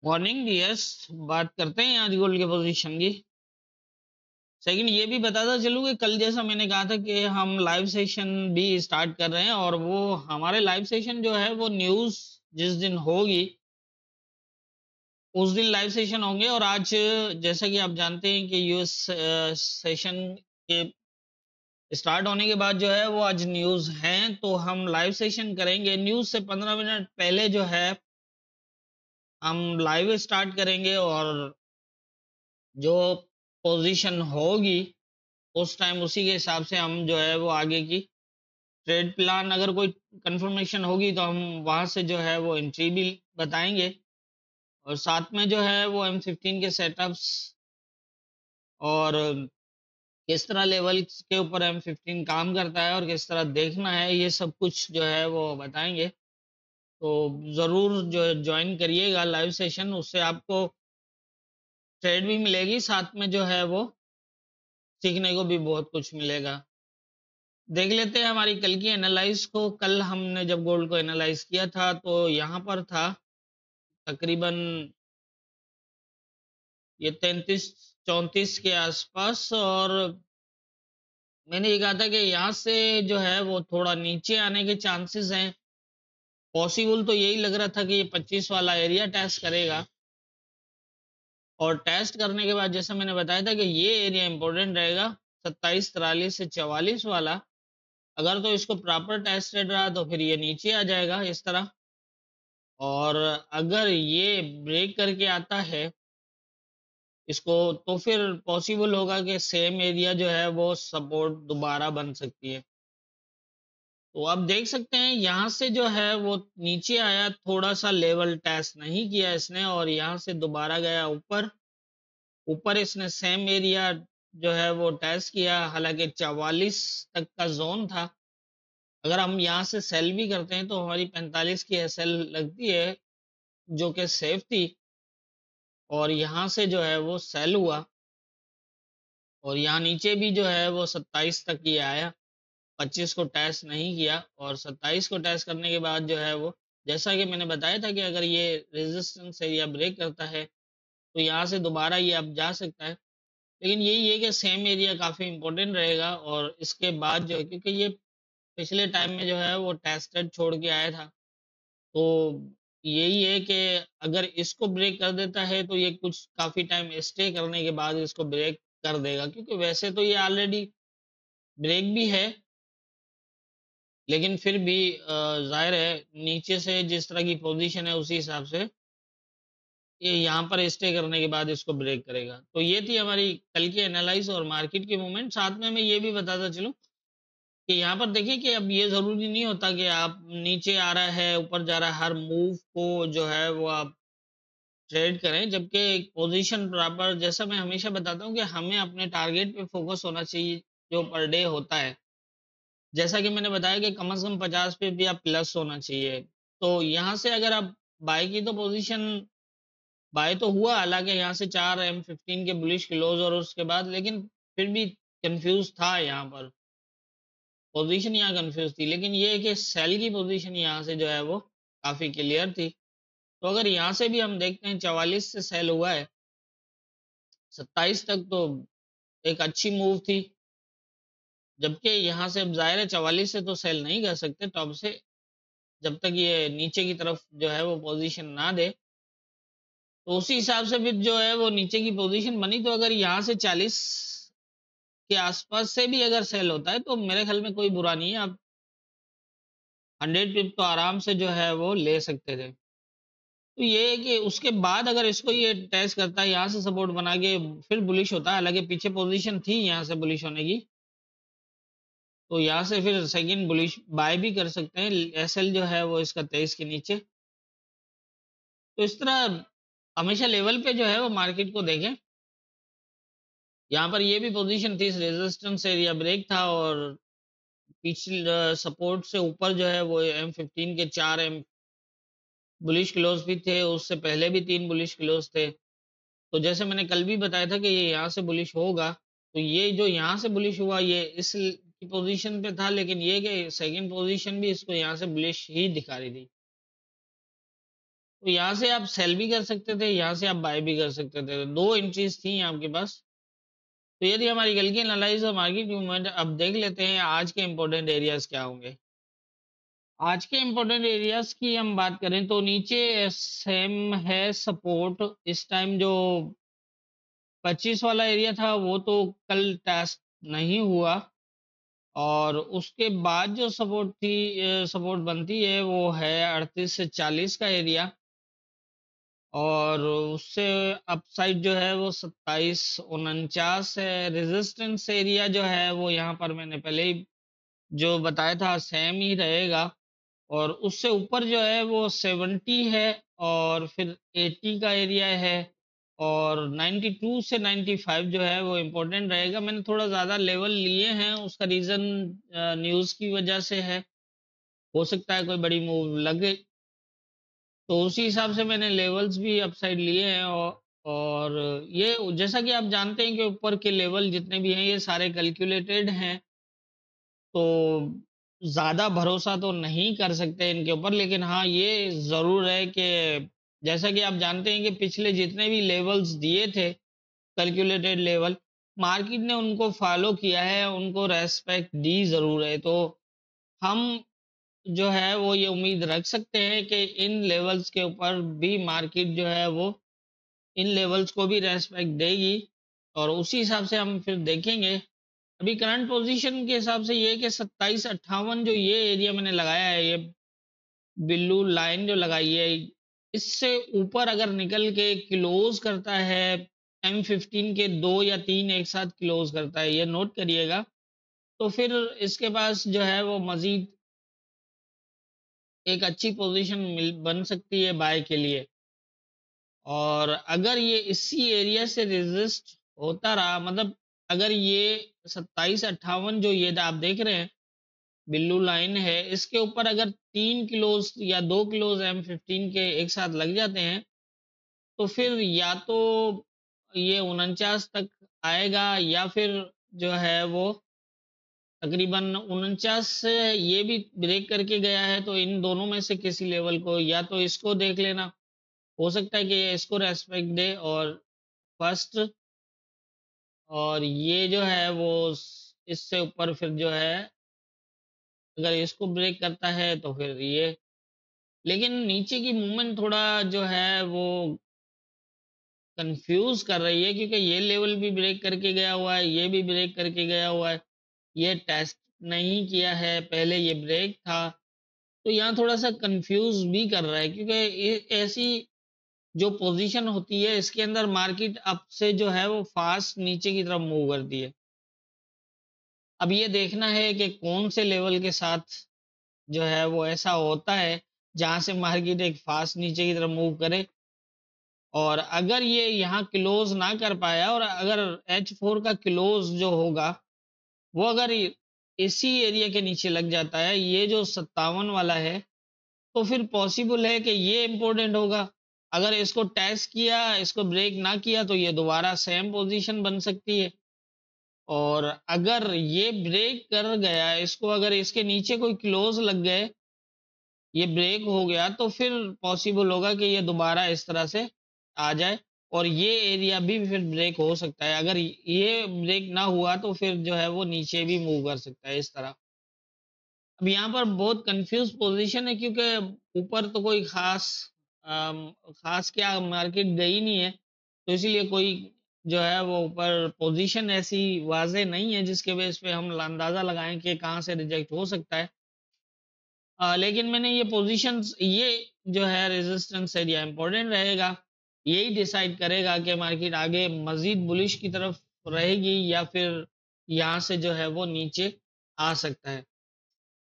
Morning yes. बात करते हैं आज गोल्ड के पोजीशन की। सेकंड ये भी बताता चलूं कि कल जैसा मैंने कहा था कि हम लाइव सेशन भी स्टार्ट कर रहे हैं, और वो हमारे लाइव सेशन जो है वो न्यूज़ जिस दिन होगी उस दिन लाइव सेशन होंगे। और आज जैसा कि आप जानते हैं कि यूएस सेशन के स्टार्ट होने के बाद जो है वो आज न्यूज़ हैं, तो हम लाइव सेशन करेंगे। न्यूज़ से 15 मिनट पहले जो है हम लाइव स्टार्ट करेंगे, और जो पोजीशन होगी उस टाइम उसी के हिसाब से हम जो है वो आगे की ट्रेड प्लान, अगर कोई कंफर्मेशन होगी तो हम वहां से जो है वो एंट्री भी बताएंगे। और साथ में जो है वो M15 के सेटअप्स और किस तरह लेवल के ऊपर M15 काम करता है और किस तरह देखना है, ये सब कुछ जो है वो बताएंगे। तो ज़रूर जो ज्वाइन करिएगा लाइव सेशन, उससे आपको ट्रेड भी मिलेगी, साथ में जो है वो सीखने को भी बहुत कुछ मिलेगा। देख लेते हैं हमारी कल की एनालाइज को। कल हमने जब गोल्ड को एनालाइज किया था तो यहाँ पर था तकरीबन ये 33-34 के आसपास, और मैंने ये कहा था कि यहाँ से जो है वो थोड़ा नीचे आने के चांसेस हैं। पॉसिबल तो यही लग रहा था कि ये 25 वाला एरिया टेस्ट करेगा, और टेस्ट करने के बाद जैसा मैंने बताया था कि ये एरिया इंपॉर्टेंट रहेगा 27-43 से 44 वाला। अगर तो इसको प्रॉपर टेस्टेड रहा तो फिर ये नीचे आ जाएगा इस तरह, और अगर ये ब्रेक करके आता है इसको तो फिर पॉसिबल होगा कि सेम एरिया जो है वो सपोर्ट दोबारा बन सकती है। तो आप देख सकते हैं यहाँ से जो है वो नीचे आया, थोड़ा सा लेवल टेस्ट नहीं किया इसने, और यहाँ से दोबारा गया ऊपर। ऊपर इसने सेम एरिया जो है वो टेस्ट किया, हालांकि 44 तक का जोन था। अगर हम यहाँ से सेल भी करते हैं तो हमारी 45 की एसएल लगती है, जो कि सेफ थी। और यहाँ से जो है वो सेल हुआ, और यहाँ नीचे भी जो है वो 27 तक ही आया, 25 को टेस्ट नहीं किया। और 27 को टेस्ट करने के बाद जो है वो, जैसा कि मैंने बताया था कि अगर ये रेजिस्टेंस एरिया ब्रेक करता है तो यहाँ से दोबारा ये अब जा सकता है। लेकिन यही है कि सेम एरिया काफ़ी इंपॉर्टेंट रहेगा, और इसके बाद जो है क्योंकि ये पिछले टाइम में जो है वो टेस्टेड छोड़ के आया था, तो यही है कि अगर इसको ब्रेक कर देता है तो ये कुछ काफ़ी टाइम स्टे करने के बाद इसको ब्रेक कर देगा, क्योंकि वैसे तो ये ऑलरेडी ब्रेक भी है, लेकिन फिर भी ज़ाहिर है नीचे से जिस तरह की पोजीशन है उसी हिसाब से ये यहाँ पर स्टे करने के बाद इसको ब्रेक करेगा। तो ये थी हमारी कल की एनालाइज और मार्केट के मूवमेंट। साथ में मैं ये भी बताता चलूँ कि यहाँ पर देखिए कि अब ये ज़रूरी नहीं होता कि आप नीचे आ रहा है ऊपर जा रहा है हर मूव को जो है वो आप ट्रेड करें, जबकि एक पोजीशन बराबर, जैसा मैं हमेशा बताता हूँ कि हमें अपने टारगेट पे फोकस होना चाहिए जो पर डे होता है। जैसा कि मैंने बताया कि कम से कम 50 पे भी आप प्लस होना चाहिए। तो यहाँ से अगर आप बाय की तो पोजीशन बाय तो हुआ, हालांकि यहाँ से 4 M15 के बुलिश क्लोज और उसके बाद, लेकिन फिर भी कंफ्यूज था यहाँ पर, पोजीशन यहाँ कंफ्यूज थी। लेकिन ये है कि सेल की पोजीशन यहाँ से जो है वो काफी क्लियर थी। तो अगर यहाँ से भी हम देखते हैं 44 से सेल हुआ है 27 तक, तो एक अच्छी मूव थी। जबकि यहाँ से अब जाहिर है 44 से तो सेल नहीं कर सकते टॉप से, जब तक ये नीचे की तरफ जो है वो पोजीशन ना दे। तो उसी हिसाब से फिर जो है वो नीचे की पोजीशन बनी, तो अगर यहाँ से 40 के आसपास से भी अगर सेल होता है तो मेरे ख्याल में कोई बुरा नहीं है, आप 100 पिप तो आराम से जो है वो ले सकते थे। तो ये है कि उसके बाद अगर इसको ये टेस्ट करता है यहाँ से सपोर्ट बना के फिर बुलिश होता है, हालांकि पीछे पोजीशन थी यहाँ से बुलिश होने की, तो यहाँ से फिर सेकंड बुलिश बाय भी कर सकते हैं। एसएल जो है वो इसका 23 के नीचे। तो इस तरह हमेशा लेवल पे जो है वो मार्केट को देखें। यहाँ पर ये भी पोजीशन थी, रेजिस्टेंस एरिया ब्रेक था, और पिछले सपोर्ट से ऊपर जो है वो M15 के 4 एम बुलिश क्लोज भी थे, उससे पहले भी 3 बुलिश क्लोज थे। तो जैसे मैंने कल भी बताया था कि ये यहाँ से बुलिश होगा, तो ये जो यहाँ से बुलिश हुआ ये इस की पोजीशन पे था, लेकिन ये कि सेकंड पोजीशन भी इसको यहाँ से बुलिश ही दिखा रही थी। तो यहाँ से आप सेल भी कर सकते थे, यहाँ से आप बाय भी कर सकते थे, दो एंट्रीज थी आपके पास। तो ये थी हमारी कल की एनालिसिस और मार्केट की मूवमेंट। अब देख लेते हैं आज के इंपॉर्टेंट एरियाज क्या होंगे। आज के इंपॉर्टेंट एरियाज की हम बात करें तो नीचे सेम है सपोर्ट। इस टाइम जो 25 वाला एरिया था वो तो कल टेस्ट नहीं हुआ, और उसके बाद जो सपोर्ट थी, सपोर्ट बनती है वो है 38 से 40 का एरिया, और उससे अपसाइड जो है वो 27-49 है। रेजिस्टेंस एरिया जो है वो यहाँ पर मैंने पहले ही जो बताया था सेम ही रहेगा, और उससे ऊपर जो है वो 70 है, और फिर 80 का एरिया है, और 92 से 95 जो है वो इम्पोर्टेंट रहेगा। मैंने थोड़ा ज़्यादा लेवल लिए हैं, उसका रीज़न न्यूज़ की वजह से है, हो सकता है कोई बड़ी मूव लगे, तो उसी हिसाब से मैंने लेवल्स भी अपसाइड लिए हैं। और ये जैसा कि आप जानते हैं कि ऊपर के लेवल जितने भी हैं ये सारे कैलकुलेटेड हैं, तो ज़्यादा भरोसा तो नहीं कर सकते इनके ऊपर, लेकिन हाँ ये ज़रूर है कि जैसा कि आप जानते हैं कि पिछले जितने भी लेवल्स दिए थे कैलकुलेटेड लेवल, मार्केट ने उनको फॉलो किया है, उनको रेस्पेक्ट दी ज़रूर है। तो हम जो है वो ये उम्मीद रख सकते हैं कि इन लेवल्स के ऊपर भी मार्केट जो है वो इन लेवल्स को भी रेस्पेक्ट देगी, और उसी हिसाब से हम फिर देखेंगे। अभी करंट पोजीशन के हिसाब से ये है कि 27-58 जो ये एरिया मैंने लगाया है, ये ब्लू लाइन जो लगाई है, इससे ऊपर अगर निकल के क्लोज करता है, M15 के 2 या 3 एक साथ क्लोज करता है, ये नोट करिएगा, तो फिर इसके पास जो है वो मजीद एक अच्छी पोजीशन बन सकती है बाय के लिए। और अगर ये इसी एरिया से रेजिस्ट होता रहा, मतलब अगर ये 27-58 जो ये आप देख रहे हैं ब्लू लाइन है, इसके ऊपर अगर 3 किलोज या 2 किलोज M15 के एक साथ लग जाते हैं, तो फिर या तो ये 49 तक आएगा, या फिर जो है वो तकरीबन 49 से ये भी ब्रेक करके गया है, तो इन दोनों में से किसी लेवल को या तो इसको देख लेना, हो सकता है कि ये इसको रेस्पेक्ट दे और फर्स्ट, और ये जो है वो इससे ऊपर फिर जो है अगर इसको ब्रेक करता है तो फिर ये, लेकिन नीचे की मूवमेंट थोड़ा जो है वो कंफ्यूज कर रही है, क्योंकि ये लेवल भी ब्रेक करके गया हुआ है, ये भी ब्रेक करके गया हुआ है, ये टेस्ट नहीं किया है, पहले ये ब्रेक था, तो यहाँ थोड़ा सा कंफ्यूज भी कर रहा है, क्योंकि ऐसी जो पोजीशन होती है इसके अंदर मार्केट अप से जो है वो फास्ट नीचे की तरफ मूव करती है। अब ये देखना है कि कौन से लेवल के साथ जो है वो ऐसा होता है जहां से मार्केट एक फास्ट नीचे की तरफ मूव करे, और अगर ये यहाँ क्लोज ना कर पाया और अगर H4 का क्लोज जो होगा वो अगर इसी एरिया के नीचे लग जाता है, ये जो 57 वाला है, तो फिर पॉसिबल है कि ये इम्पोर्टेंट होगा। अगर इसको टेस्ट किया, इसको ब्रेक ना किया, तो ये दोबारा सेम पोजीशन बन सकती है, और अगर ये ब्रेक कर गया इसको, अगर इसके नीचे कोई क्लोज लग गए, ये ब्रेक हो गया, तो फिर पॉसिबल होगा कि ये दोबारा इस तरह से आ जाए, और ये एरिया भी फिर ब्रेक हो सकता है। अगर ये ब्रेक ना हुआ तो फिर जो है वो नीचे भी मूव कर सकता है इस तरह। अब यहाँ पर बहुत कंफ्यूज पोजीशन है, क्योंकि ऊपर तो कोई खास क्या मार्केट गई नहीं है, तो इसीलिए कोई जो है वो ऊपर पोजीशन ऐसी वाजे नहीं है जिसके बेस पे हम अंदाजा लगाएं कि कहाँ से रिजेक्ट हो सकता है। लेकिन मैंने ये पोजीशंस, ये जो है रेजिस्टेंस एरिया इंपॉर्टेंट रहेगा, यही डिसाइड करेगा कि मार्केट आगे मजीद बुलिश की तरफ रहेगी या फिर यहाँ से जो है वो नीचे आ सकता है।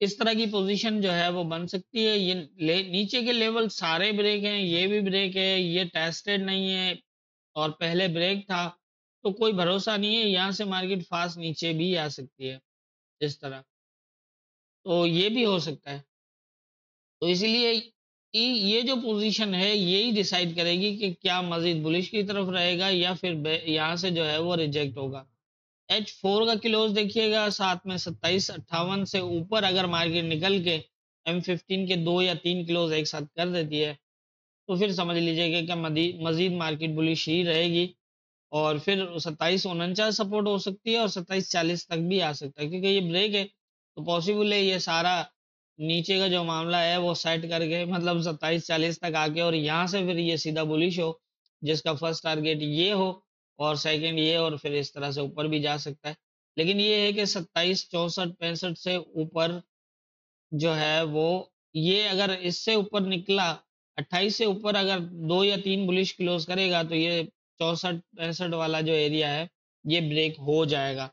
इस तरह की पोजीशन जो है वो बन सकती है। ये नीचे के लेवल सारे ब्रेक हैं, ये भी ब्रेक है, ये टेस्टेड नहीं है और पहले ब्रेक था, तो कोई भरोसा नहीं है, यहाँ से मार्केट फास्ट नीचे भी आ सकती है इस तरह, तो ये भी हो सकता है। तो इसीलिए ये जो पोजीशन है यही डिसाइड करेगी कि क्या मजीद बुलिश की तरफ रहेगा या फिर यहाँ से जो है वो रिजेक्ट होगा। H4 का क्लोज देखिएगा, साथ में 27-58 से ऊपर अगर मार्केट निकल के M15 के 2 या 3 क्लोज एक साथ कर देती है, तो फिर समझ लीजिए कि मजीद मार्केट बुलिश ही रहेगी, और फिर 2749 सपोर्ट हो सकती है और 2740 तक भी आ सकता है, क्योंकि ये ब्रेक है तो पॉसिबल है ये सारा नीचे का जो मामला है वो सेट करके मतलब 2740 तक आके और यहाँ से फिर ये सीधा बुलिश हो, जिसका फर्स्ट टारगेट ये हो और सेकंड ये, और फिर इस तरह से ऊपर भी जा सकता है। लेकिन ये है कि 27 64 65 से ऊपर जो है वो, ये अगर इससे ऊपर निकला 28 से ऊपर अगर 2 या 3 बुलिश क्लोज करेगा तो ये 64 65 वाला जो एरिया है ये ब्रेक हो जाएगा।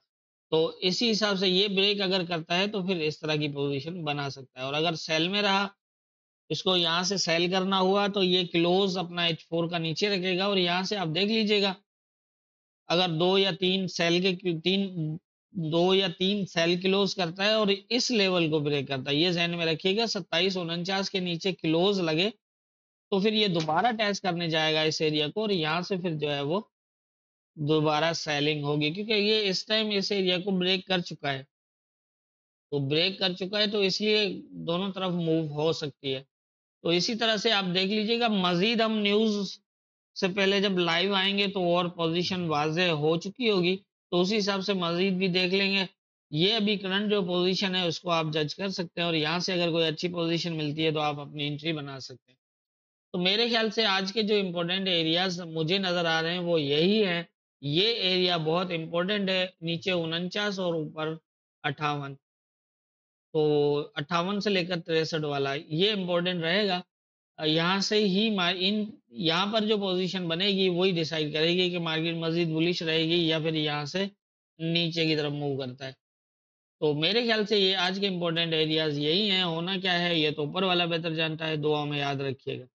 तो इसी हिसाब से ये ब्रेक अगर करता है तो फिर इस तरह की पोजीशन बना सकता है, और अगर सेल में रहा, इसको यहाँ से सेल करना हुआ तो ये क्लोज अपना H4 का नीचे रखेगा, और यहाँ से आप देख लीजिएगा अगर 2 या 3 सेल क्लोज करता है और इस लेवल को ब्रेक करता है, ये ध्यान में रखिएगा, 2749 के नीचे क्लोज लगे तो फिर ये दोबारा टेस्ट करने जाएगा इस एरिया को, और यहाँ से फिर जो है वो दोबारा सेलिंग होगी, क्योंकि ये इस टाइम इस एरिया को ब्रेक कर चुका है। तो ब्रेक कर चुका है तो इसलिए दोनों तरफ मूव हो सकती है। तो इसी तरह से आप देख लीजिएगा, मजीद हम न्यूज़ से पहले जब लाइव आएंगे तो और पोजीशन वाज़ेह हो चुकी होगी, तो उसी हिसाब से मजीद भी देख लेंगे। ये अभी करंट जो पोजीशन है उसको आप जज कर सकते हैं, और यहाँ से अगर कोई अच्छी पोजीशन मिलती है तो आप अपनी एंट्री बना सकते हैं। तो मेरे ख्याल से आज के जो इम्पोर्टेंट एरियाज मुझे नज़र आ रहे हैं वो यही है। ये एरिया बहुत इम्पोर्टेंट है, नीचे 49 और ऊपर 58। तो 58 से लेकर 63 वाला ये इम्पोर्टेंट रहेगा। यहाँ से ही यहाँ पर जो पोजीशन बनेगी वही डिसाइड करेगी कि मार्केट मजीद बुलिश रहेगी या फिर यहाँ से नीचे की तरफ मूव करता है। तो मेरे ख्याल से ये आज के इम्पोर्टेंट एरियाज यही हैं। होना क्या है ये तो ऊपर वाला बेहतर जानता है। दुआ में याद रखिएगा।